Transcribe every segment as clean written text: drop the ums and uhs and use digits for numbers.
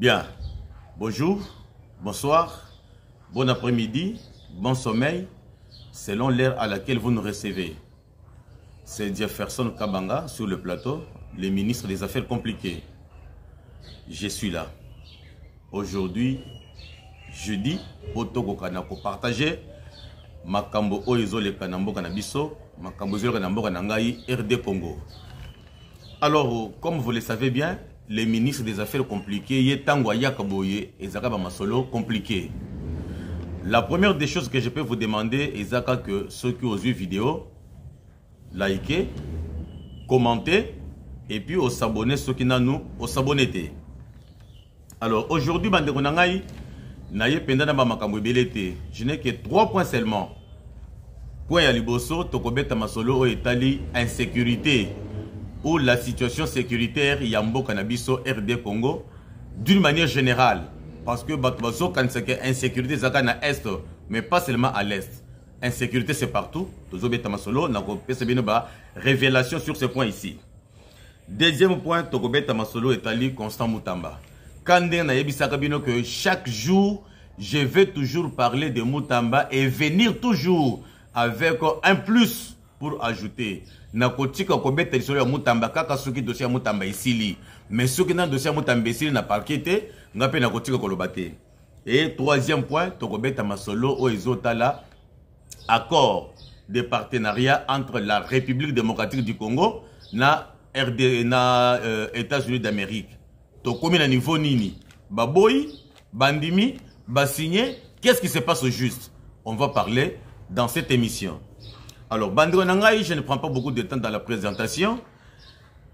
Bien, bonjour, bonsoir, bon après-midi, bon sommeil, selon l'heure à laquelle vous nous recevez. C'est Jefferson Kabanga sur le plateau, le ministre des Affaires compliquées. Je suis là. Aujourd'hui, jeudi, Otoko Kanako partager Makambo Oizo le Kanambo Kanabiso, Makambo Oizo le Kanambo Kanangai, RD Congo. Alors, comme vous le savez bien, les ministres des Affaires compliquées, Yetangwa Yakaboye et Zakaba Masolo compliqué. La première des choses que je peux vous demander est que ceux qui ont vu la vidéo, likez, commentez et puis s'abonner ceux qui n'ont nous, s'abonner. Alors aujourd'hui, je n'ai que 3 points seulement. Point à Liboso, Tokobeta Masolo et Itali, insécurité ou la situation sécuritaire Yambo Kanabiso RD Congo d'une manière générale. Parce que Batubaso, quand c'est insécurité, c'est à l'Est, mais pas seulement à l'Est. Insécurité, c'est partout. Tokobeta Masolo, révélation sur ce point ici. Deuxième point, Tokobeta Masolo est allé Constant Moutamba. Quand que chaque jour, je vais toujours parler de Moutamba et venir toujours avec un plus pour ajouter. Nakotika kobeta lisolo ya Moutamba kaka soki dossier ya Moutamba isili. Mais soki na dossier ya Moutamba isili na parquete, ngape nakotika kolobate. Et troisième point, Tokobeta Masolo o ezotala accord de partenariat entre la République démocratique du Congo na RD na États-Unis d'Amérique. Tokomi na niveau nini? Baboy, bandimi, basigné, qu'est-ce qui se passe au juste? On va parler dans cette émission. Alors, Bandiro Nangai, je ne prends pas beaucoup de temps dans la présentation.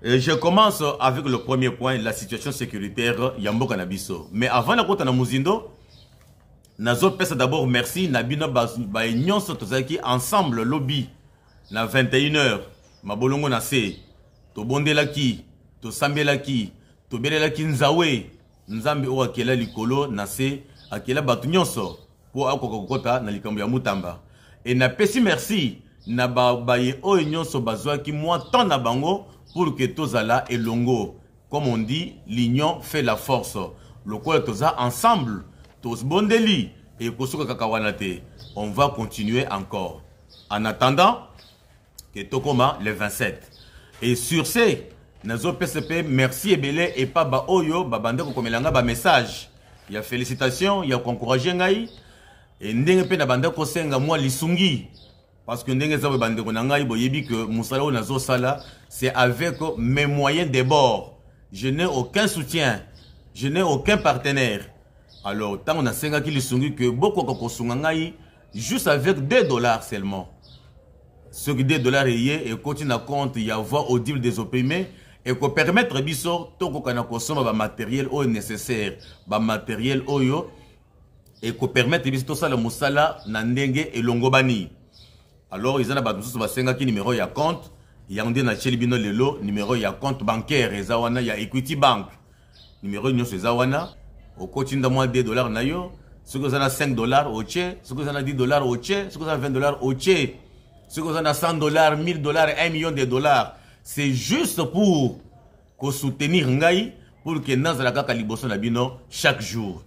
Je commence avec le premier point, la situation sécuritaire Yambo Kanabiso. Mais avant la côte na Muzindo, Nazo pesa d'abord merci Nabino Baignon Sotozaki ensemble lobby na 21h. Mabolongo na se to bondelaki, to sambelaki, to belelaki nzawe, nzambe o akela likolo na se akela batu nyonso po akokokota na likambo ya Mutamba. Et na pesi merci na baye oyo nyonso bazwaki moi tant na bango pour que tozala elongo. Comme on dit, l'union fait la force. Le quoi toza ensemble, tos bondeli et kosuka kakawanate. On va continuer encore. En attendant que tokoma le 27. Et sur ce, nazo PCP merci ebele et pas ba oyo babande ko komelanga ba message. Il y a félicitations, il y a encouragé ngai et ndenge pe na bande ko senga moi lisungi. Parce que c'est avec mes moyens de bord. Je n'ai aucun soutien. Je n'ai aucun partenaire. Alors, tant on a 5 qui que beaucoup de juste avec $2 seulement. Ce qui $2 et continue à compte, il y a voix audible des opprimés et qu'on permettre biso tout qu'on consomme matériel nécessaire, matériel oyo et qu'on permette biso ça le musala nandenge et longobani. Alors, ils ont un numéro de compte. Il y a un numéro de compte bancaire. Il y a Equity Bank. Numéro de Zawana. Au quotidien de moins $2 nayo. Ceux qui ont $5 au tché. Ceux qui ont $10 au tché. Ceux qui ont $20 au tché. Ceux qui ont $100, $1000, $1 million. C'est juste pour soutenir Ngai. Pour que Nazalaka Kaliboso Nabino chaque jour.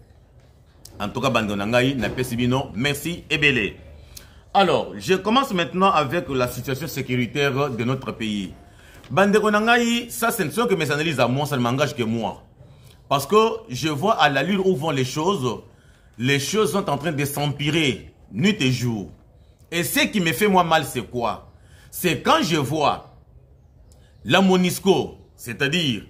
En tout cas, Bandon Ngai, Napesibino, merci et belé. Alors, je commence maintenant avec la situation sécuritaire de notre pays. Bandeko Nangai, ça ce ne sont que mes analyses à moi, ça ne m'engage que moi. Parce que je vois à l'allure où vont les choses sont en train de s'empirer, nuit et jour. Et ce qui me fait moi mal, c'est quoi? C'est quand je vois la MONUSCO, c'est-à-dire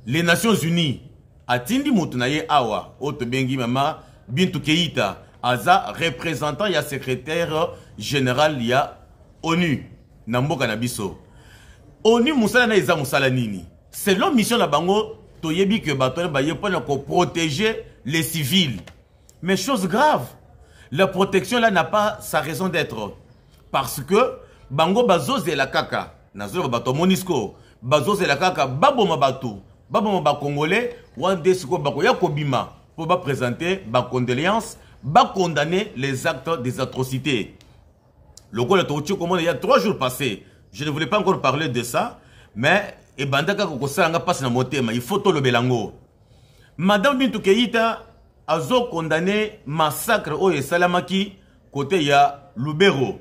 les Nations Unies, Atindi Moutunaye Awa, Otobengi Mama, Bintou Keïta, Aza, représentant, il y a secrétaire général, il y a ONU, Namboka Nabiso. ONU, Moussala na Eza Moussala Nini. Selon mission la bango, Toyebi que Baton Baye pour protéger les civils. Mais chose grave, la protection là n'a pas sa raison d'être. Parce que Bango Bazoz et la Kaka, Nazo Bato Monisco, Bazoz et la Kaka, Babo Mabatou, Babo Maba Congolais, Wande Siko Bakoya Kobima, pour présenter ba condoléances. Va condamner les actes des atrocités. Le coup il y a 3 jours passés. Je ne voulais pas encore parler de ça. Mais il faut tout le belango. Madame Bintou Keïta a condamné massacre au Salamaki côté ya Lubero.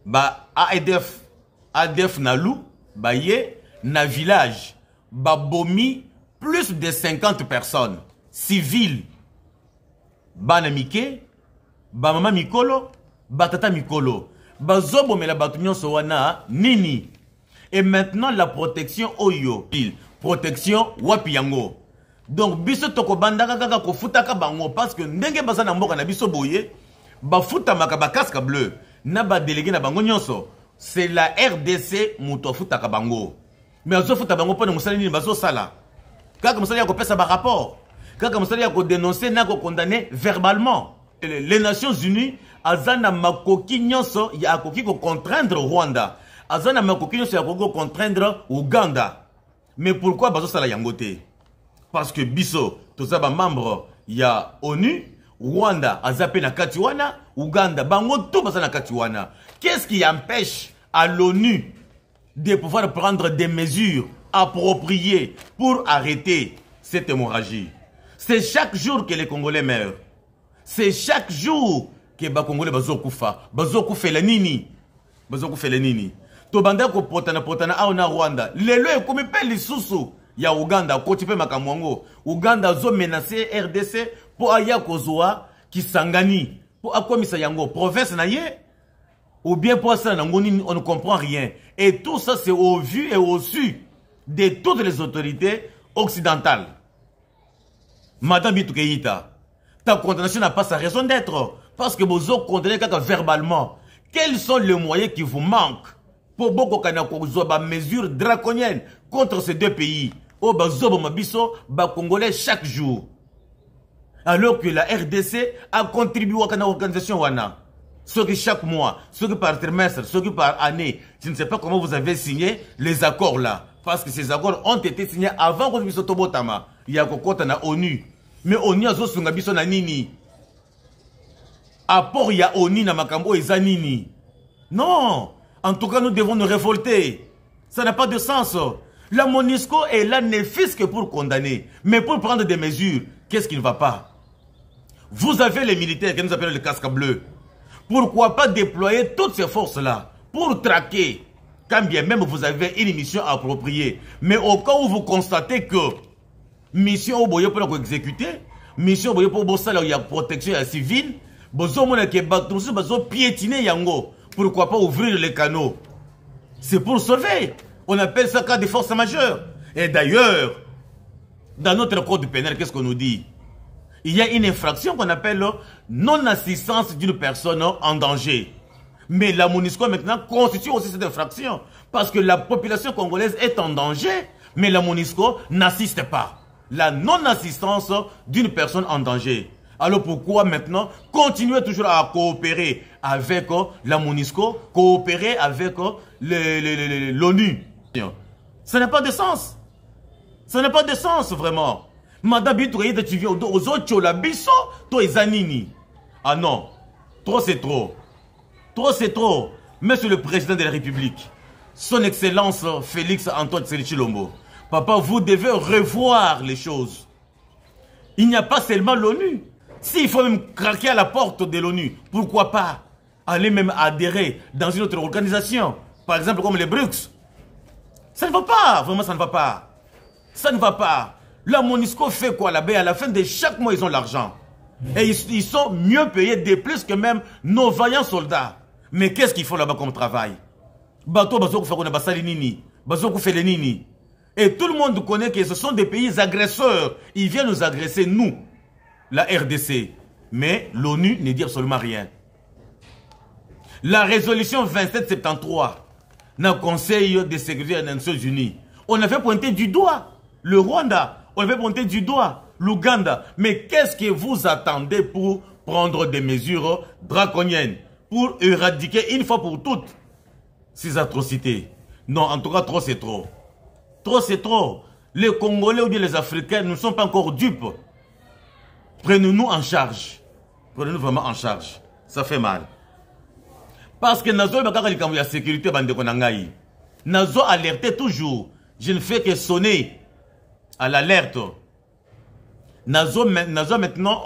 Ba ADF Nalou, ba ye na village, ba bomi plus de 50 personnes civiles. Ba na Mike, ba mama Mikolo, ba tata Mikolo. Ba zobo me la batunyon sowana nini. Et maintenant la protection Oyo, protection Wapiyango. Donc biso toko bandaka kaka ko futaka bango parce que ndenge bazana mboka na biso boye ba futa makaba casque bleu na ba délégué na bango nyonso c'est la RDC muto futaka bango mais azo futa bango pona musali ni bazo sala kaka musali ya ko pesa ba rapport kaka musali ya ko dénoncer na ko condamner verbalement les Nations Unies azana makoki nyonso ya akoki ko contraindre Rwanda azana makoki nyonso ya ko contraindre Uganda mais pourquoi bazo sala yangote? Parce que biso, tous les membres, il y a ONU, Rwanda, Azapé na Katiwana, Uganda, Bango, tout basa na Katiwana. Qu'est-ce qui empêche à l'ONU de pouvoir prendre des mesures appropriées pour arrêter cette hémorragie? C'est chaque jour que les Congolais meurent. C'est chaque jour que les Congolais bazokufa. Bazokufa le nini. Bazokufa le nini. Tobanda ko potana aona Rwanda. Lelo e komi pe lisusu. Ya Uganda, kotipe makamwango. Uganda zo menacé RDC pour aya kozwa Kisangani. Pour akomisa yango province na ye. Ou bien pour ça, on ne comprend rien. Et tout ça, c'est au vu et au su de toutes les autorités occidentales. Madame Bintou Keïta, ta condamnation n'a pas sa raison d'être. Parce que vous avez condamné verbalement. Quels sont les moyens qui vous manquent pour beaucoup de mesures draconiennes contre ces deux pays? Au bazobo mabiso, ba Congolais chaque jour. Alors que la RDC a contribué à l'organisation Wana. Ce qui chaque mois, ce qui par trimestre, ce qui par année. Je ne sais pas comment vous avez signé les accords là. Parce que ces accords ont été signés avant que nous Tobotama. Il y a Kokota na ONU. Mais ONU a zosunga biso na nini. Apport il y a ONU na makambo eza nini. Non. En tout cas, nous devons nous révolter. Ça n'a pas de sens. La MONUSCO est là ne fût-ce que pour condamner. Mais pour prendre des mesures, qu'est-ce qui ne va pas? Vous avez les militaires que nous appelons les casques bleus. Pourquoi pas déployer toutes ces forces-là pour traquer, quand bien même vous avez une mission appropriée. Mais au cas où vous constatez que mission au boye pour exécuter, mission au boye pour ça là il y a protection civile, piétiner yango. Pourquoi pas ouvrir les canaux? C'est pour sauver. On appelle ça cas de force majeure. Et d'ailleurs, dans notre code pénal, qu'est-ce qu'on nous dit? Il y a une infraction qu'on appelle non-assistance d'une personne en danger. Mais la MONUSCO maintenant constitue aussi cette infraction. Parce que la population congolaise est en danger, mais la MONUSCO n'assiste pas. La non-assistance d'une personne en danger. Alors pourquoi maintenant continuer toujours à coopérer avec la MONUSCO, coopérer avec l'ONU? Ça n'a pas de sens. Ça n'a pas de sens vraiment. Madame Bintou Keïta, tu viens aux autres, la biso, toi et Zanini. Ah non, trop c'est trop. Trop c'est trop. Monsieur le Président de la République, Son Excellence Félix Antoine Tshisekedi Tshilombo, papa, vous devez revoir les choses. Il n'y a pas seulement l'ONU. S'il faut même craquer à la porte de l'ONU, pourquoi pas aller même adhérer dans une autre organisation, par exemple comme les BRICS. Ça ne va pas, vraiment ça ne va pas. Ça ne va pas. La MONUSCO fait quoi là-bas? À la fin de chaque mois, ils ont l'argent. Et ils sont mieux payés de plus que même nos vaillants soldats. Mais qu'est-ce qu'ils font là-bas comme travail? Bateau, bateau, et tout le monde connaît que ce sont des pays agresseurs. Ils viennent nous agresser, nous, la RDC. Mais l'ONU ne dit absolument rien. La résolution 2773 dans le Conseil de sécurité des Nations Unies, on avait pointé du doigt le Rwanda, on avait pointé du doigt l'Ouganda. Mais qu'est-ce que vous attendez pour prendre des mesures draconiennes, pour éradiquer une fois pour toutes ces atrocités? Non, en tout cas, trop c'est trop. Trop c'est trop. Les Congolais ou bien les Africains ne sont pas encore dupes. Prenez-nous en charge. Prenez-nous vraiment en charge. Ça fait mal. Parce que Nazo la sécurité Nazo alerté toujours. Je ne fais que sonner à l'alerte. nazo maintenant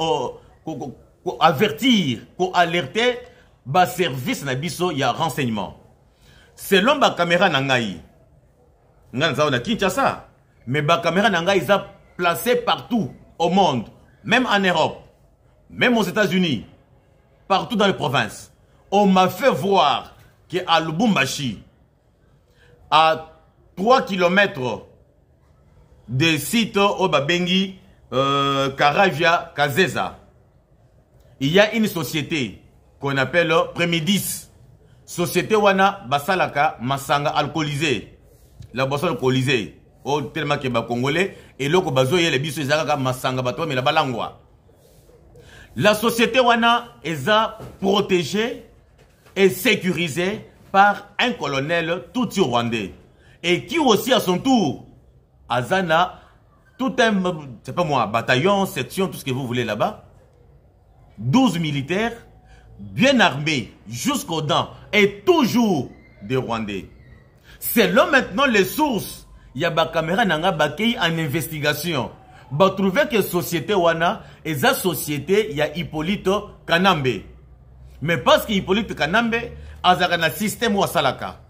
avertir, alerter ba service na biso ya renseignement. Selon ba caméra nangai, ngana na Kinshasa, mais ba caméra nangai ils ont placé partout au monde, même en Europe, même aux États-Unis, partout dans les provinces. On m'a fait voir qu'à Lubumbashi, à 3 km des sites au Babengi, Karavia, Kazeza, il y a une société qu'on appelle Premidis. Société wana basalaka masanga alcoolisé. La boisson alcoolisée. Oh, tellement que ba congolais et loko bazo yele biso ezaka masanga bato mais la balangwa. La société wana est protégée et sécurisée par un colonel tout rwandais et qui aussi à son tour azana tout un, c'est pas moi, bataillon, section, tout ce que vous voulez là-bas. 12 militaires bien armés jusqu'aux dents et toujours des Rwandais. Selon maintenant les sources, il y a des caméras qui en investigation. Bah trouver que société wana et la société il y a Hippolyte Kanambe. Mais parce que Hippolyte Kanambe a un système ou salaka.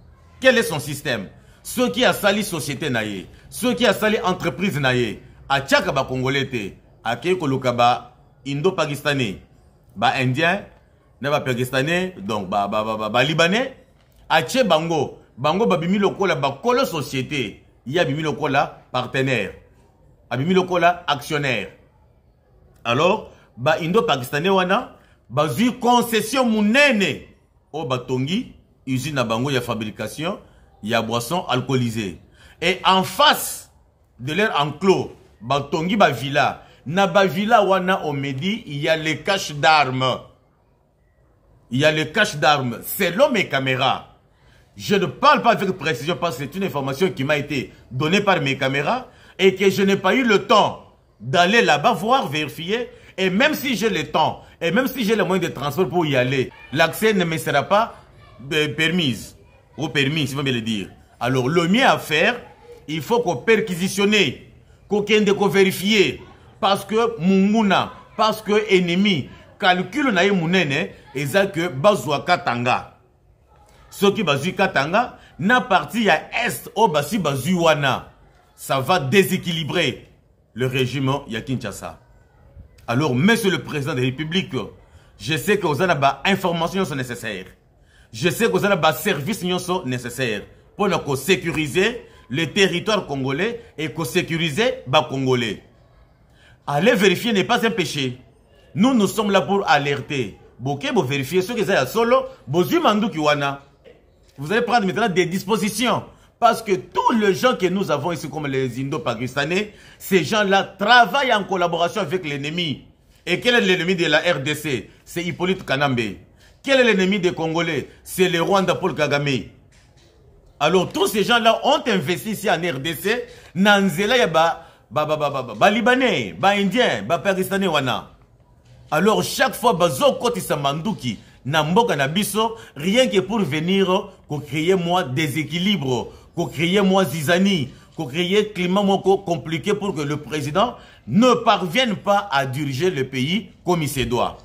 Quel est son système? Ceux qui a sali société naie, ceux qui a sali entreprise naie, a tchaka ba congolais te, a kekoluka ba indo-pakistanais, ba indien, ba pakistanais, donc ba libanais, a tche bango ba bimi lokola ba kolo société, il y a bimi lokola partenaire, a bimi lokola actionnaire. Alors, ba indo-pakistanais wana, ba zui concession munene, o ba tongi, usine na bango ya fabrication, ya boisson alcoolisée. Et en face de leur enclos, ba tongi ba villa, na ba villa wana au Medi, il y a les caches d'armes. Il y a les caches d'armes. Selon mes caméras, je ne parle pas avec précision parce que c'est une information qui m'a été donnée par mes caméras et que je n'ai pas eu le temps d'aller là-bas voir, vérifier. Et même si j'ai le temps, et même si j'ai les moyens de transport pour y aller, l'accès ne me sera pas permis. Ou permis, si vous me le dire. Alors, le mieux à faire, il faut qu'on perquisitionne, qu'on vérifie. Parce que munguna, parce que ennemi, calcul na munene, et ça que bazwa katanga. Ce qui bazui katanga, na partie à est, au basi bazui wana. Ça va déséquilibrer le régime ya Kinshasa. Alors, monsieur le président de la République, je sais que vous avez des informations nécessaires. Je sais que vous avez des services nécessaires pour sécuriser le territoire congolais et pour sécuriser les Congolais. Aller vérifier n'est pas un péché. Nous sommes là pour alerter. Vous vérifier ce que c'est solo. Vous allez prendre maintenant des dispositions. Parce que tous les gens que nous avons ici, comme les Indo-Pakistanais, ces gens-là travaillent en collaboration avec l'ennemi. Et quel est l'ennemi de la RDC? C'est Hippolyte Kanambe. Quel est l'ennemi des Congolais? C'est le Rwanda Paul Kagame. Alors tous ces gens-là ont investi ici en RDC. Nanzela ya ba Libanais, ba Indiens, ba Pakistanais wana. Alors chaque fois bazo koti samanduki na mboka na biso, rien que pour venir créer moi déséquilibre, créer moi zizanie, créer climat moins compliqué pour que le président ne parvienne pas à diriger le pays comme il se doit.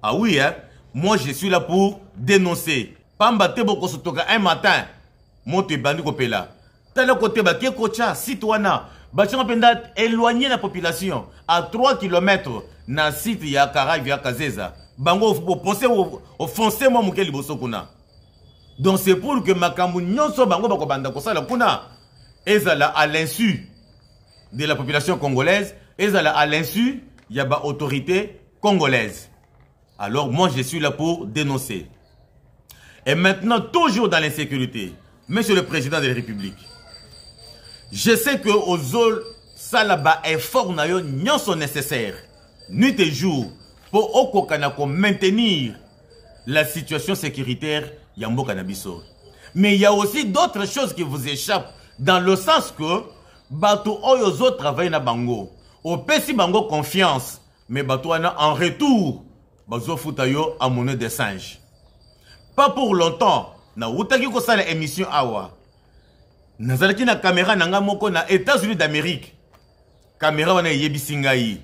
Ah oui, hein? Moi je suis là pour dénoncer. Pamba tebo sotoka un matin, monte bandi kopela. Tel côté ba ke kocha citoyena, ba penda éloigner la population à 3 km na site ya Karavia Kazeza. Bango pensez offenser moi mukeli boso kuna. Donc c'est pour que makambu nyonso bango bako banda kosala kuna ezala à l'insu de la population congolaise, ezala à l'insu ya ba autorité congolaise. Alors moi je suis là pour dénoncer. Et maintenant toujours dans l'insécurité, monsieur le président de la République, je sais que aux autres salaba effort na yo nyonso nécessaire nuit et jour pour okokanako maintenir la situation sécuritaire Yambo Kanabiso. Mais il y a aussi d'autres choses qui vous échappent dans le sens que bato oyozo travaille na bango. Au pesi bango confiance, mais bato en retour bazo futayo à monnaie des singes. Pas pour longtemps, na utaki ko sala émission awa. Nazalaki na caméra nanga moko na États-Unis d'Amérique. Caméra wana yebisingai.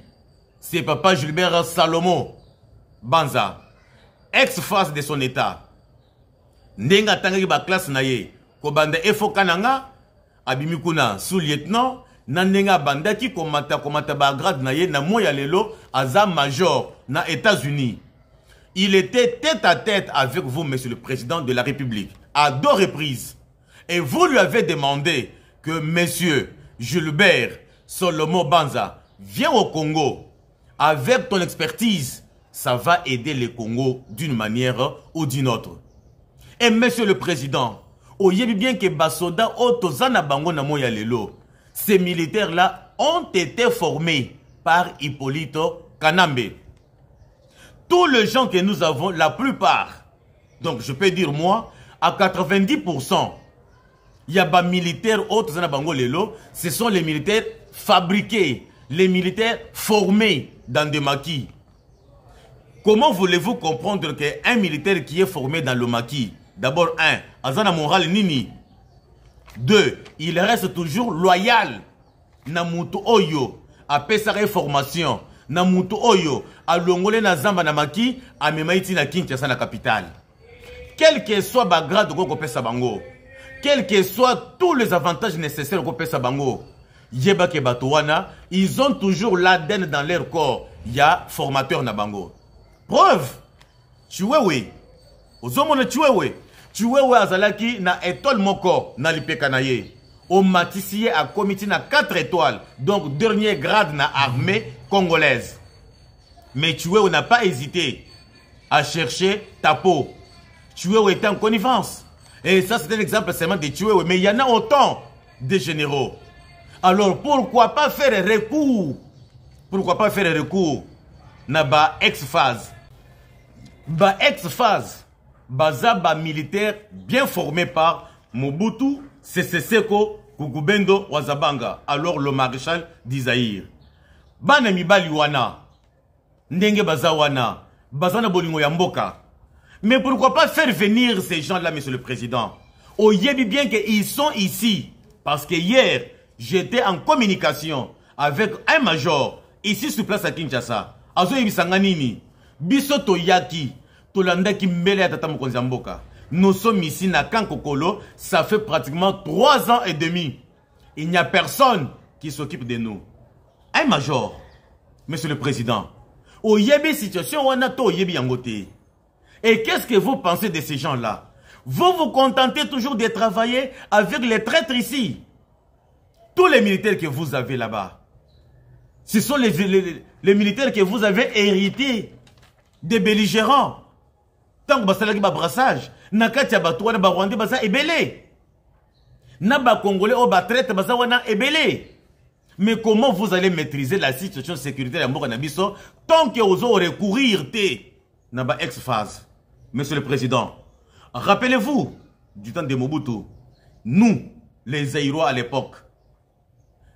c'est Papa Gilbert Salomo Banza, ex-face de son état. Ndenga tangaki ba classe na ye, ko banda efo kananga, abimikuna sous-lieutenant, nandenga bandaki komata ba grade na ye, na moya lelo, aza major na États-Unis. Il était tête à tête avec vous, monsieur le président de la République, à 2 reprises. Et vous lui avez demandé que monsieur Gilbert Salomo Banza viens au Congo. Avec ton expertise, ça va aider le Congo d'une manière ou d'une autre. Et monsieur le président, oyez bien que Basoda Otozana Bango na moya lelo, ces militaires-là ont été formés par Hippolyto Kanambe. Tous les gens que nous avons, la plupart, donc je peux dire moi, à 90%, il y a des militaires Otozana Bango lelo, ce sont les militaires fabriqués, les militaires formés dans des maquis. Comment voulez-vous comprendre qu'un militaire qui est formé dans le maquis, d'abord, azana moral nini. 2, il reste toujours loyal. Namutu oyo, a pesare formation. Namutu oyo, a longole na zamba na maki, a memaiti na Kinshasa na capitale. Quel que soit le grade de Pesa Bango, quels que soient tous les avantages nécessaires au Pesa Bango, Yeba ke Batouana, ils ont toujours l'ADN dans leur corps. Il y a formateur na Bango. Preuve, Chiwewe, Ozomona Chiwewe, Chiwewe azalaki na étoile moko na lipeka na ye. Au Matisier a comité na 4 étoiles, donc dernier grade na armée congolaise. Mais Chiwewe n'a pas hésité à chercher Tapo. Chiwewe était en connivence. Et ça c'est un exemple seulement de Chiwewe, mais il y en a autant de généraux. Alors pourquoi pas faire recours? Pourquoi pas faire recours na ba ex-phase? Ba ex-phase, bazaba militaire bien formé par Mobutu Sese Seko Kukubendo Wazabanga, alors le maréchal d'Isaïr. Bana mibali wana, ndenge baza wana, bazana bolingo ya mboka. Mais pourquoi pas faire venir ces gens-là, monsieur le président? Oyebi bien qu'ils sont ici, parce que hier, j'étais en communication avec un major ici sur place à Kinshasa. Azo yebisanga nini? Biso toyaki, tolandaki mbele ya tata mokonzi ya mboka. Nous sommes ici na Kankokolo, ça fait pratiquement 3 ans et demi. Il n'y a personne qui s'occupe de nous. Un major, monsieur le président. Oyebi situation wana to oyebi yangote. Et qu'est-ce que vous pensez de ces gens-là? Vous vous contentez toujours de travailler avec les traîtres ici. Tous les militaires que vous avez là-bas, ce sont les militaires que vous avez hérités des belligérants. Tant que vous avez un brassage, nakati ya batu wana ba Rwandais baza ebele. Na ba Congolais o ba traite baza wana ebele. Mais comment vous allez maîtriser la situation sécuritaire à Mboka Nabiso tant que vous allez recourir té na ba ex-phase? Monsieur le Président, rappelez-vous du temps de Mobutu, nous, les Zaïrois à l'époque,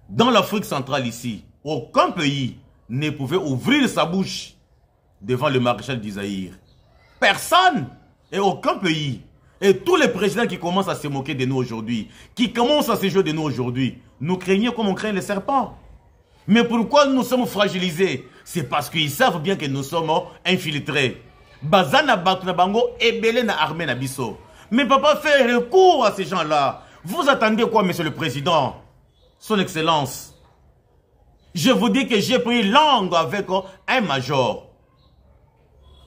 dans l'Afrique centrale ici, aucun pays ne pouvait ouvrir sa bouche devant le maréchal d'Isaïr. Personne et aucun pays. Et tous les présidents qui commencent à se moquer de nous aujourd'hui, qui commencent à se jouer de nous aujourd'hui, nous craignons comme on craint les serpents. Mais pourquoi nous sommes fragilisés? C'est parce qu'ils savent bien que nous sommes infiltrés. Bazana Batu na Bango ebele na armée na biso. Mais papa fait recours à ces gens-là. Vous attendez quoi, monsieur le président? Son Excellence. Je vous dis que j'ai pris langue avec un major.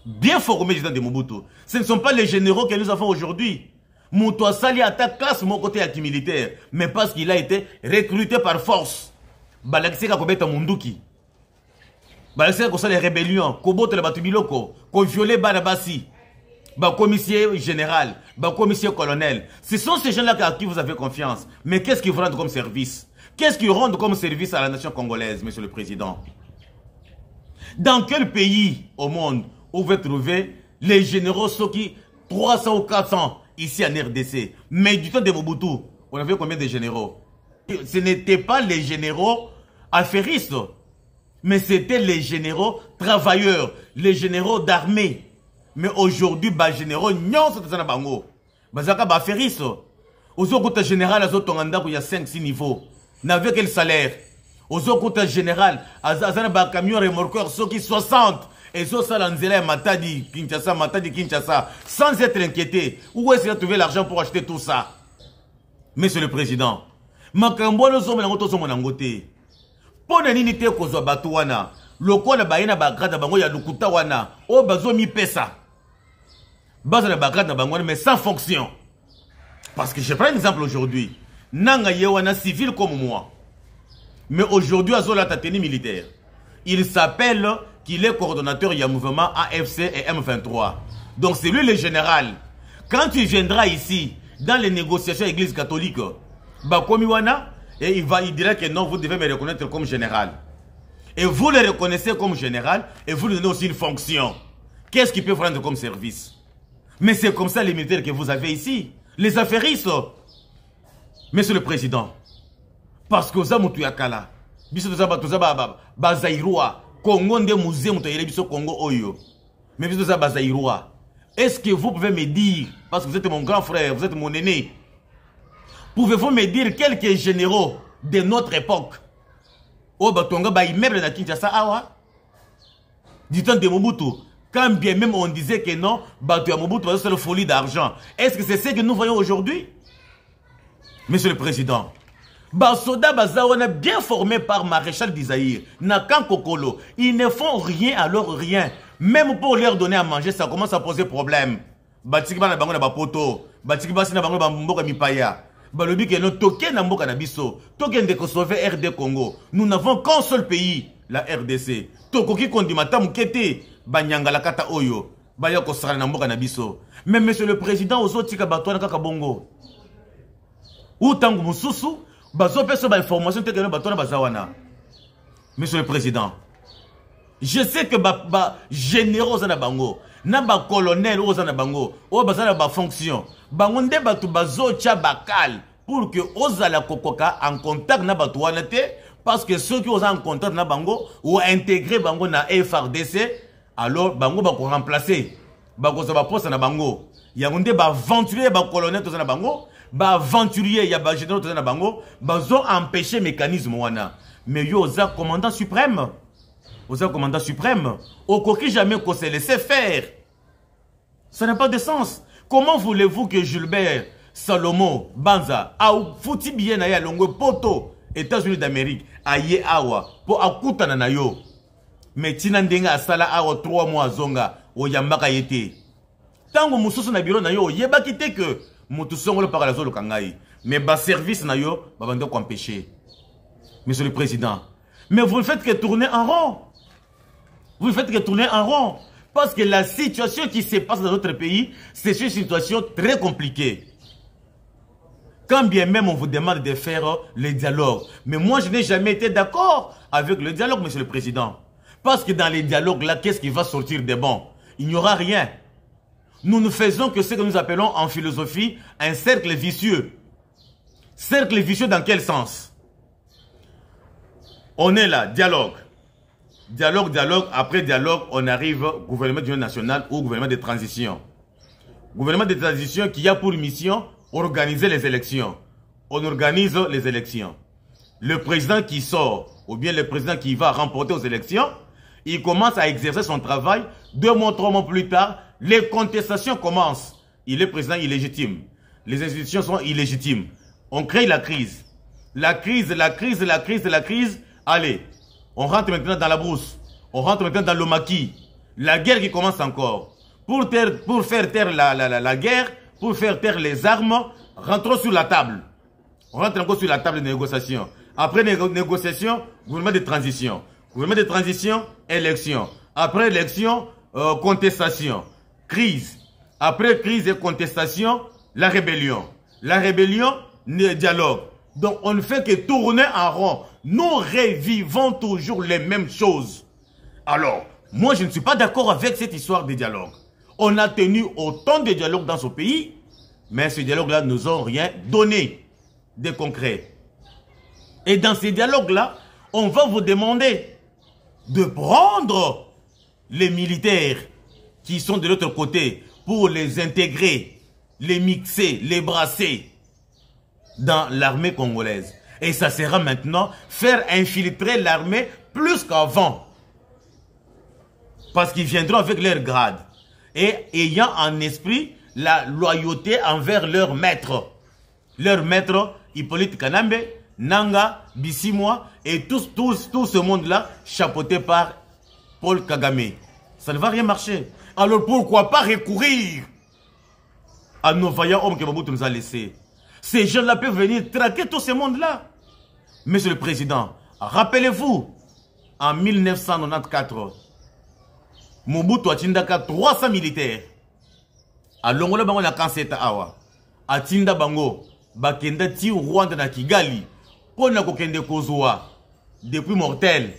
Bien formé, président de Mobutu. Ce ne sont pas les généraux que nous avons aujourd'hui. Moutoua Sali attaque classe mon côté militaire. Mais parce qu'il a été recruté par force. Balakiseka Kobeta Munduki. Balakiseka Kosala les rébellions. Kobote le Batubiloko. Ko violé Barabasi. Commissaire général. Commissaire colonel. Ce sont ces gens-là à qui vous avez confiance. Mais qu'est-ce qu'ils vous rendent comme service? Qu'est-ce qu'ils rendent comme service à la nation congolaise, monsieur le président? Dans quel pays au monde où vous trouvez les généraux Soki 300 ou 400 ici en RDC? Mais du temps de Mobutu, on avait combien de généraux? Ce n'étaient pas les généraux affairistes, mais c'était les généraux travailleurs, les généraux d'armée. Mais aujourd'hui, les généraux non sont dans bango. Bazaka ba affairistes. Aux autres général, il y a 5-6 niveaux. N'avait quel salaire? Ozokuta général, azana ba camion remorqueur, ceux qui 60, et ça l'anzela Matadi, Kinshasa, sans être inquiété. Où est-ce qu'il a trouvé l'argent pour acheter tout ça? Monsieur le Président, Makambo no zomo na ngoto zomo na ngote. Pona nini te kozwa batu wana, lokola bayena bagrada bango ya lukuta wana, o bazo mi pesa. Bazo na bagrada bango wana, mais sans fonction. Parce que je prends un exemple aujourd'hui. Nanga yewana civil comme moi. Mais aujourd'hui, Azola Tateni militaire. Il s'appelle qu'il est coordonnateur du mouvement AFC et M23. Donc c'est lui le général. Quand tu viendras ici, dans les négociations à l'église catholique, Bakomiwana, et il dira que non, vous devez me reconnaître comme général. Et vous le reconnaissez comme général, et vous lui donnez aussi une fonction. Qu'est-ce qu'il peut rendre comme service? Mais c'est comme ça les militaires que vous avez ici. Les affairistes. Monsieur le Président, parce que za mutu yakala biso tozaba bazairua Congo nde musée mutu yele biso Congo oyo mais biso tozaba bazairua. Est-ce que vous pouvez me dire, parce que vous êtes mon grand frère, vous êtes mon aîné, pouvez-vous me dire quelques généraux de notre époque au batonga ba immeuble na Kinshasa awa du temps de Mobutu, quand bien même on disait que non, batu ya Mobutu c'est la folie d'argent. Est-ce que c'est ce que nous voyons aujourd'hui? Monsieur le Président, Basoda Bazawana bien formé par Maréchal d'Isaïr, Nakan Kokolo, ils ne font rien alors rien. Même pour leur donner à manger, ça commence à poser problème. Batikiba na bango na bapoto, Batikiba na bango na mboka mipaya. Balobi ke no toke na mboka na biso, toke ndeko sauver RD Congo. Nous n'avons qu'un seul pays, la RDC. Tokoki kondimata mukete, banyangala kata oyo, baya kosala na mboka na biso. Mais monsieur le président, ozotika batwana kaka bongo. Ou tangu mususu, bazo peso ba information te que batona bazawana. Monsieur le Président, je sais que ba généraux na bango, na ba colonel na bango, o bazana ba fonction. Bango nde batu bazo tia bakal pour que ozala kokoka en contact na batu wana te, parce que ceux qui ont en contact na bango ou intégrer bango na FRDC, alors bango ba ko remplacer. Bango za ba poste na bango. Yango nde ba aventurier ba colonel to na bango. Ba aventurier ya ba général to na bango bazo empêcher mécanisme wana. Mais yo oza commandant suprême. Oza commandant suprême. Okoki jamais qu'on se laisse faire. Ça n'a pas de sens. Comment voulez-vous que Gilbert, Salomo, Banza, a fouti bien na ya longo poto États-Unis d'Amérique, aye awa pour akutana na yo. Mais tina ndenga asala awa 3 mois zonga o yambaka yete. Tango mususu na bureau na yo yebaki te que Moutoussongolo par la zone kangai. Mais bas service na yo, babando qu'on empêcher. Monsieur le Président. Mais vous ne faites que tourner en rond. Vous ne faites que tourner en rond. Parce que la situation qui se passe dans notre pays, c'est une situation très compliquée. Quand bien même on vous demande de faire le dialogue. Mais moi je n'ai jamais été d'accord avec le dialogue, Monsieur le Président. Parce que dans les dialogues là, qu'est-ce qui va sortir de bon? Il n'y aura rien. Nous ne faisons que ce que nous appelons en philosophie un cercle vicieux. Cercle vicieux dans quel sens? On est là, dialogue. Dialogue, dialogue. Après dialogue, on arrive au gouvernement d'union nationale ou gouvernement de transition. Gouvernement de transition qui a pour mission organiser les élections. On organise les élections. Le président qui sort, ou bien le président qui va remporter aux élections, il commence à exercer son travail. 2 mois, 3 mois plus tard, les contestations commencent. Il est président illégitime. Les institutions sont illégitimes. On crée la crise. La crise. Allez, on rentre maintenant dans la brousse. On rentre maintenant dans le maquis. La guerre qui commence encore. Pour faire taire la guerre, pour faire taire les armes, rentrons sur la table. On rentre encore sur la table de négociation. Après négociation, gouvernement de transition. Gouvernement de transition, élection. Après élection, contestation. Crise. Après crise et contestation, la rébellion. La rébellion, dialogue. Donc on ne fait que tourner en rond. Nous revivons toujours les mêmes choses. Alors, moi je ne suis pas d'accord avec cette histoire de dialogue. On a tenu autant de dialogues dans ce pays, mais ces dialogues-là ne nous ont rien donné de concret. Et dans ces dialogues-là, on va vous demander de prendre les militaires qui sont de l'autre côté pour les intégrer, les mixer, les brasser dans l'armée congolaise. Et ça sera maintenant faire infiltrer l'armée plus qu'avant. Parce qu'ils viendront avec leur grade. Et ayant en esprit la loyauté envers leur maître. Leur maître, Hippolyte Kanambe, Nanga, Bissimwa, et tout ce monde-là, chapeauté par Paul Kagame. Ça ne va rien marcher. Alors pourquoi pas recourir à nos vaillants hommes que Mobutu nous a laissés? Ces gens-là peuvent venir traquer tout ce monde-là. Monsieur le Président, rappelez-vous, en 1994, Mobutu a tindaka 300 militaires. A Longola bango na kanseta awa. A tinda bango, bakenda ti Rwanda na Kigali. Pona kokende kozwa. Depuis mortel.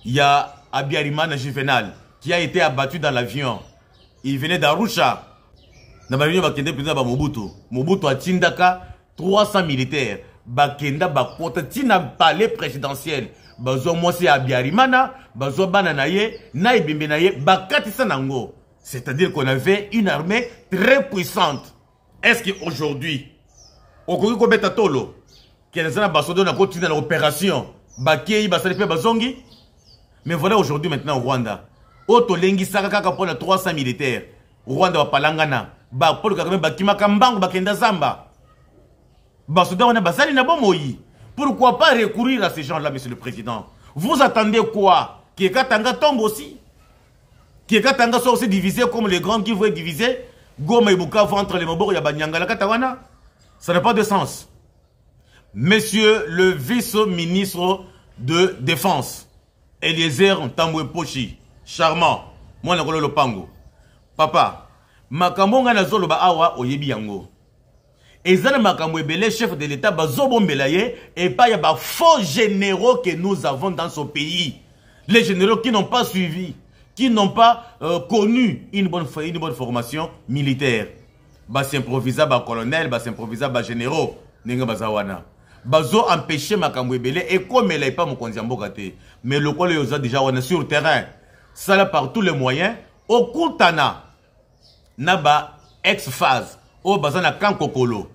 Il y a Abiyarimana Juvenal qui a été abattu dans l'avion. Il venait d'Arusha. Na ba bakende président ba Mobutu. Mobutu a tindaka 300 militaires. Bakenda bakota tina palais présidentiel. Bazo mwasi Abiyarimana, bazo bananaye, na ibimbe naye, bakatisa nango. C'est-à-dire qu'on avait une armée très puissante. Est-ce qu'aujourd'hui, au Congo Betatolo, qui est dans la continué dans l'opération, Bakei, Basalipe, Bazongi, mais voilà aujourd'hui maintenant au Rwanda. Oto Lengi Sakaka pour 300 militaires. Rwanda va palangana. Ba Paul Kagame Bakima Kambango Bakenda Zamba. Basoda on a Basali Nabomoyi. Pourquoi pas recourir à ces gens-là, Monsieur le Président? Vous attendez quoi? Kiekatanga tombe aussi. Kiekatanga soit aussi divisé comme les grands qui vont être divisés. Goma et Bukavu entre les Moboro et Banyanga la Katawana. Ça n'a pas de sens. Monsieur le vice-ministre de Défense, Eliezer Ntambwe Pochi, charmant, moi nakolo lopango. Papa, makambo nga nazolo ba awa oyebi yango. Ezana makambo ebele chef de l'État bazobombela ye et pas ya ba faux généraux que nous avons dans ce pays. Les généraux qui n'ont pas suivi, qui n'ont pas connu une bonne formation militaire. Bas s'improvisa ba colonel, bas s'improvisa ba généraux, nenga bazawana. Bazo empêcher makambo ebele et comme elle est pas mon konziamboka te. Mais le col yoza déjà on est sur le terrain. Ça là par tous les moyens. Au Koutana, naba ex-phase, au bazana Kankokolo.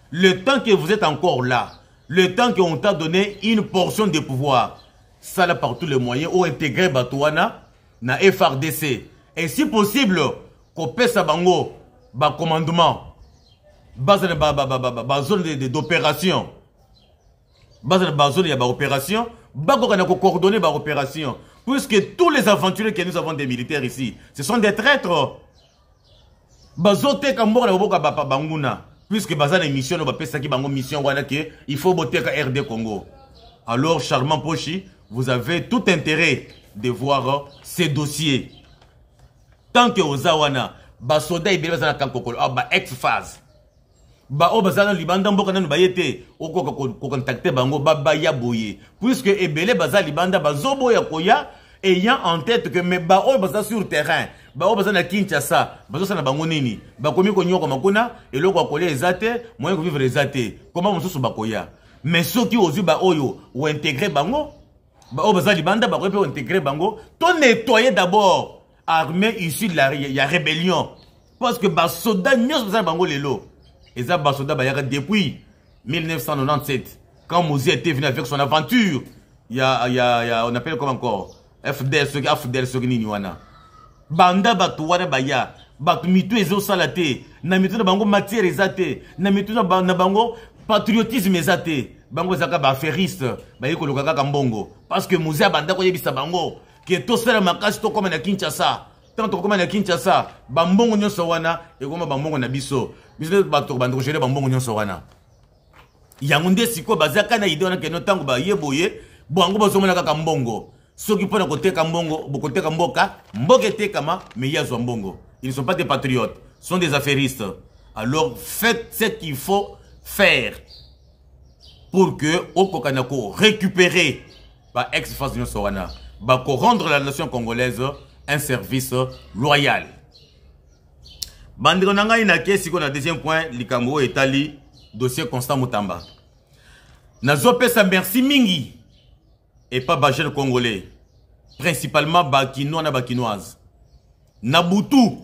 Le temps que vous êtes encore là, le temps qu'on t'a donné une portion de pouvoir, ça là par tous les moyens, au intégrer Batouana, na FRDC. Et si possible, qu'on paie sa bango, ba commandement, ba zone d'opération, ba zone d'opération, ba coordonner ba opération. Puisque tous les aventuriers que nous avons des militaires ici, ce sont des traîtres. Bazote kambora boboka bapa banguna. Puisque bazan émission, on va qui bango mission wana que il faut boter ka RD Congo. Alors charmant Pochi, vous avez tout intérêt de voir ces dossiers. Tant que Ozawana, ba soda ibele bazana kankokolo, ba ex-phase. Ba o bazana libanda mboka nanu bayete, oko ko contacter bango ba ya boye. Puisque ebele bazana libanda bazobo ya koya ayant en tête que me ba o bazana sur terrain. Ba o bazana Kinshasa, bazosana bango nini? Ba komi ko nyoko makuna eloko akolia ezate, moyen ko vivre ezate. Comment mosusu bakoya? Mais ceux qui ozu ba oyo ou intégrer bango, ba o bazana libanda ba ko pe intégrer bango, to nettoyer d'abord armée issue de la rébellion. Parce que ba soda nyos bazana bango lelo. Et ça, Basoda Bayara, depuis 1997, quand Mouzi était venu avec son aventure, il y a, on appelle comme encore, FDL Sogini Niwana. Banda Batouana Baya, Batumitu Ezo Salate, Namitu Bango matière ezate, Namitu Bango patriotisme ezate, Bango Zaka Baferiste, Bayeko Lokaka Kambongo. Parce que Mouzi Banda Koyebisa Bango, qui est tout seul à Makashi, tout comme à Kinshasa. Tant comme à Kinshasa, Bambongo Nyosawana, et comme Bambongo Nabiso. Biso bato bandrogere bambongo nyonso wana. Yangunde siko bazaka na idona ke no tango ba yeboye, bongo bazomona kaka mbongo. Soki pona koteka mbongo, bokoteka mboka, mboke tekama mais yazo mbongo. Ils ne sont pas des patriotes, sont des affairistes. Alors faites ce qu'il faut faire pour que Okokanako récupérer ba ex-face nyonso wana, ba ko rendre la nation congolaise un service loyal. Bandeko nanga ina kesi ko na deuxième point likambo etali dossier Constant Mutamba. Nazo pesa merci mingi et pas ba jeune congolais, principalement bakinois na bakinoise. Nabutu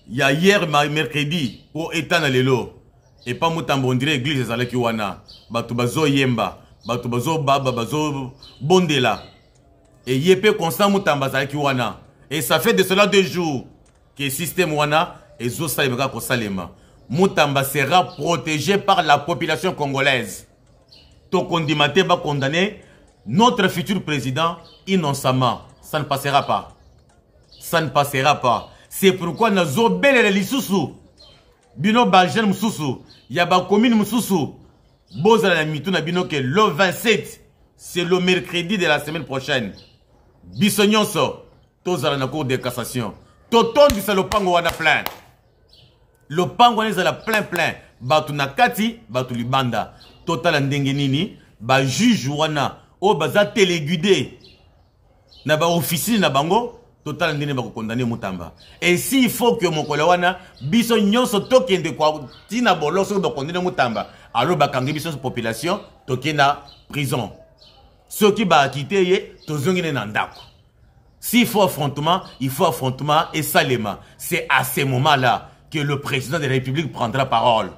ya hier mercredi pour état na lelo et pas Moutamba on dirait église ezalaki wana bato bazo yemba bato bazo baba bazo bondela et yepé constant Moutamba zalaki wana et ça fait de cela 2 jours que système wana ezo salemaka ko salema Moutamba sera protégé par la population congolaise. Tokondimate va condamner notre futur président innocemment. Ça ne passera pas. Ça ne passera pas. C'est pourquoi nous avons belé les sous. Bino Bajen Moussou. Yaba commune Moussou. Bozala la mitou na bino que le 27, c'est le mercredi de la semaine prochaine. Bissonyonso. Tozala na cour de cassation. Toton du salopango wana plein. Le pango est plein. Batu na kati, batu libanda. Total ndenge nini, ba juge wana, o baza téléguidé. Na ba officine na bango, total ndenge ba condamner Moutamba. Et s'il faut que mon collègue wana, biso nyonso tokende kwa tina boloso do condamner Moutamba. Alors ba kangi biso population, tokena prison. Ceux qui ba quitter ye, tozongine na ndako. S'il faut affrontement, il faut affrontement et salema. C'est à ce moment-là que le président de la République prendra parole.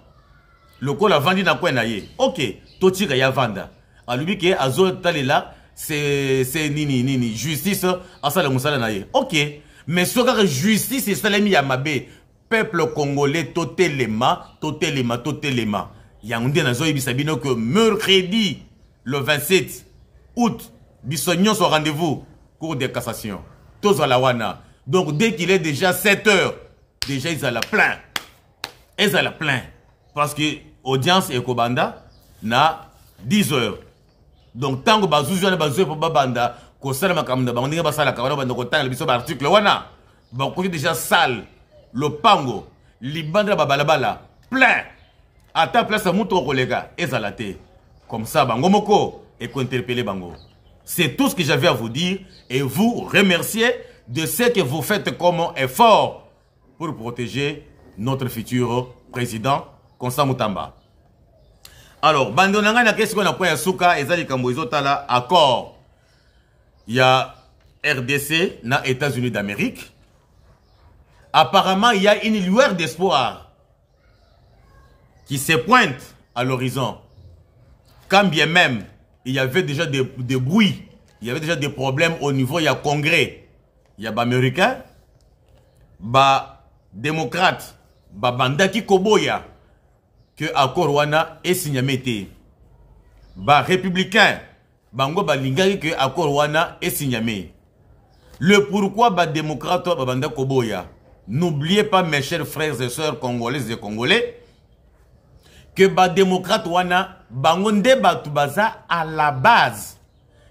Le col a vendu dans quoi naïe. Ok, toti ya vanda. A lui que azo talela c'est nini justice à ça le musala naïe. Ok, mais ce que justice c'est salemi ya mabe. Peuple congolais totelema. Yaoundé nazo ibisabino que mercredi le 27 août bisognon son rendez-vous cour de cassation. Tous à la wana. Donc dès qu'il est déjà 7 heures, déjà ils ont la plein. Ils ont la plein. Parce que audience et Kobanda na 10 heures. Donc tant que bazouzou na bazouzou pour babanda ko sala makamda ba ndinga basala ka wana bando ko tanga biso ba article wana. Ba ko déjà sale le pango libandra babalabala plein. À ta place muto kolega ezalate. Comme ça bango moko et ko interpeller bango. C'est tout ce que j'avais à vous dire et vous remercier de ce que vous faites comme effort pour protéger notre futur président Constant Moutamba. Alors, bandonanga na qu'est-ce qu'on a point à souka ezali kamboizo tala accord. Il y a RDC na États-Unis d'Amérique. Apparemment, il y a une lueur d'espoir qui se pointe à l'horizon. Quand bien même il y avait déjà des bruits, il y avait déjà des problèmes au niveau il y a Congrès, il y a Américains, démocrates, bandaki koboya que accord wana est signé. Républicains, bango lingaki que accord wana est signé. Le pourquoi démocrate banda koboya. N'oubliez pas mes chers frères et sœurs congolaises et congolais que démocrate wana bangonde batubaza à la base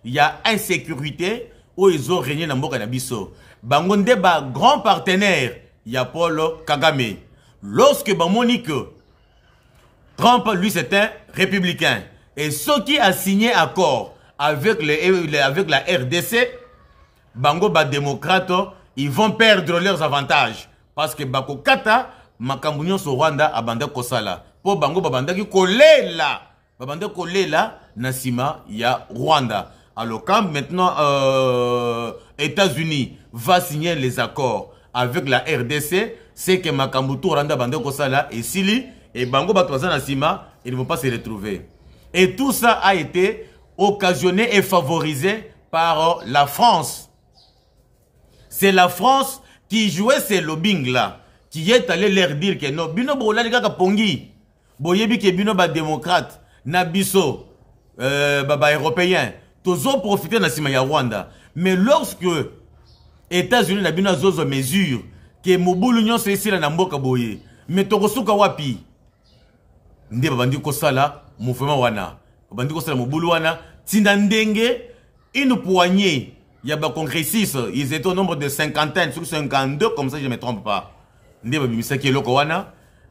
il y a insécurité où ils ont régné dans mboka na biso. Bangonde grand partenaire il y a Paul Kagame. Lorsque Monique Trump, lui, c'est un républicain. Et ceux qui a signé accord avec la RDC, bango démocrate, ils vont perdre leurs avantages. Parce que Bako Kata, Makambunyo so Rwanda, abanda kosala. Pour bango babanda ki kolela. Babanda kolela, Nasima, il y a Rwanda. Alors quand maintenant États-Unis va signer les accords avec la RDC, c'est que Makambutu Rwanda banda kosala et Sili et bango batwaza Nasima, ils ne vont pas se retrouver. Et tout ça a été occasionné et favorisé par la France. C'est la France qui jouait ces lobbying là, qui est allé leur dire que non, bino bola les pongi, boyebi que bino démocrate, nabiso, européen, tous ont profité de la Rwanda. Mais lorsque États-Unis n'a bino zozo mesure que Mobutu l'Union c'est ici la mboka boye, mais tokosuka wapi, nde babandi ko sala mouvement wana, babandi ko sala Mobutu wana, tindandenge une poignée. Il y a des congressistes, ils étaient au nombre de 50, sur 52, comme ça je ne me trompe pas.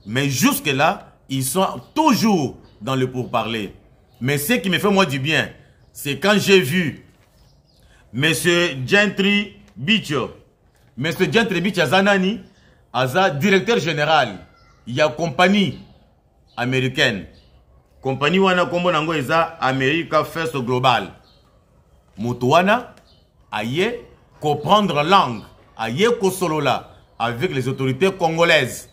Mais jusque-là, ils sont toujours dans le pourparler. Mais ce qui me fait moi du bien, c'est quand j'ai vu M. Gentry Bicho, M. Gentry Bicho Zanani, Aza, directeur général, il y a compagnie américaine. Compagnie wana kombo nango eza America First Global. Moutouana, aïe comprendre langue, aïe kosolola avec les autorités congolaises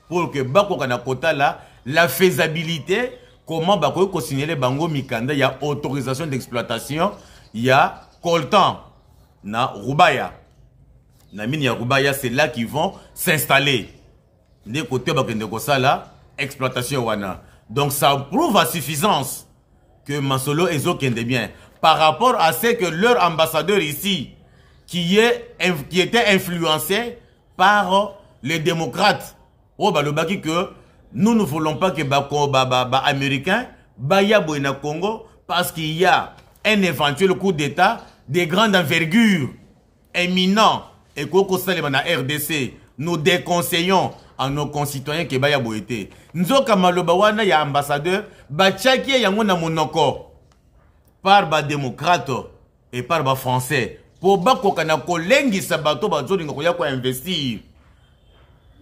pour que Bako Kanakota là la faisabilité, comment bako signaler bango mikanda, il y a autorisation d'exploitation, il y a coltan na Rubaya. Na mine ya Rubaya, c'est là qu'ils vont s'installer. Des côtés bakende sala exploitation wana. Donc ça prouve à suffisance que Masolo ezo kende bien par rapport à ce que leur ambassadeur ici qui était influencé par les démocrates. Oh bah le baki que nous ne voulons pas que américain baya boina Congo parce qu'il y a un éventuel coup d'état de grande envergure éminent et koko salema na RDC. Nous déconseillons à nos concitoyens que baya boité. Nzoka maloba wana ya ambassadeur bachaki yango na monoko par ba démocrate et par ba français pour bako kana kolengi sabato bazoli ngoya ko investir.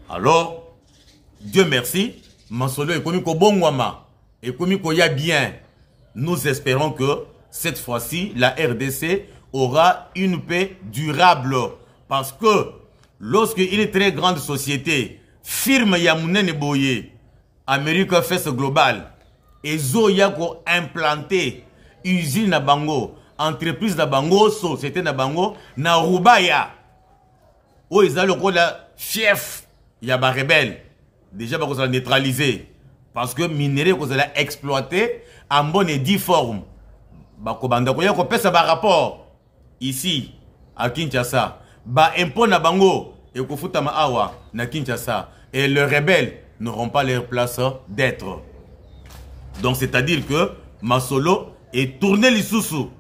Alors Dieu merci, Masolo est commis ko bongwama et commis ko ya bien. Nous espérons que cette fois-ci la RDC aura une paix durable parce que lorsque une très grande société firme Yamounene Boye, America First Global, et Zoya ko implanté usine na bango, entreprise na bango, société na bango, na Rubaya, où ils ont le fief, il y a des rebelles, déjà qu'on a neutralisé, parce que minerai qu'on a exploité en bonne et due forme. Bakobanda ko yako pesa ba rapport ici à Kinshasa, ba impôt na bango et ko futa ma awa na Kinshasa. Et les rebelles n'auront pas leur place d'être. Donc c'est-à-dire que Masolo est tourné l'issoussou.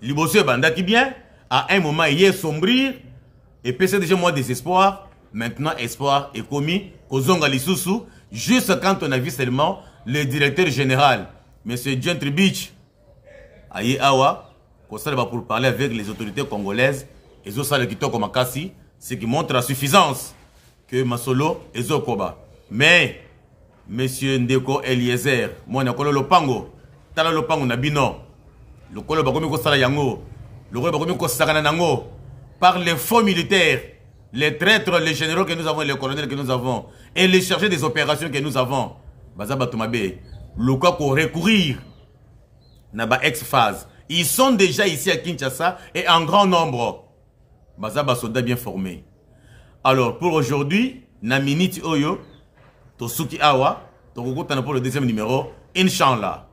Liboso bandaki bien, à un moment il est sombrir, et puis c'est déjà moins désespoir. Maintenant espoir est commis aux zonga l'issoussou, juste quand on a vu seulement le directeur général, M. Gentry Beach, Aïe Awa, pour parler avec les autorités congolaises, et Zosale Kitoko Makasi, ce qui montre la suffisance que Masolo et Zokoba. Mais, Monsieur Ndeko Eliezer, moi, je suis Lopango, Tala Lopango Nabino, le Kolo Bakomiko Sala Yango, le Kolo Bakomiko Sakananango, par les faux militaires, les traîtres, les généraux que nous avons, les colonels que nous avons, et les chargés des opérations que nous avons, Bazaba Tomabe, le cas pour recourir, Naba ex-phase. Ils sont déjà ici à Kinshasa et en grand nombre. Bazaba soldats bien formés. Alors, pour aujourd'hui, na minute oyo, Tosuki Awa, Tokoko pour le deuxième numéro, Inch'Allah.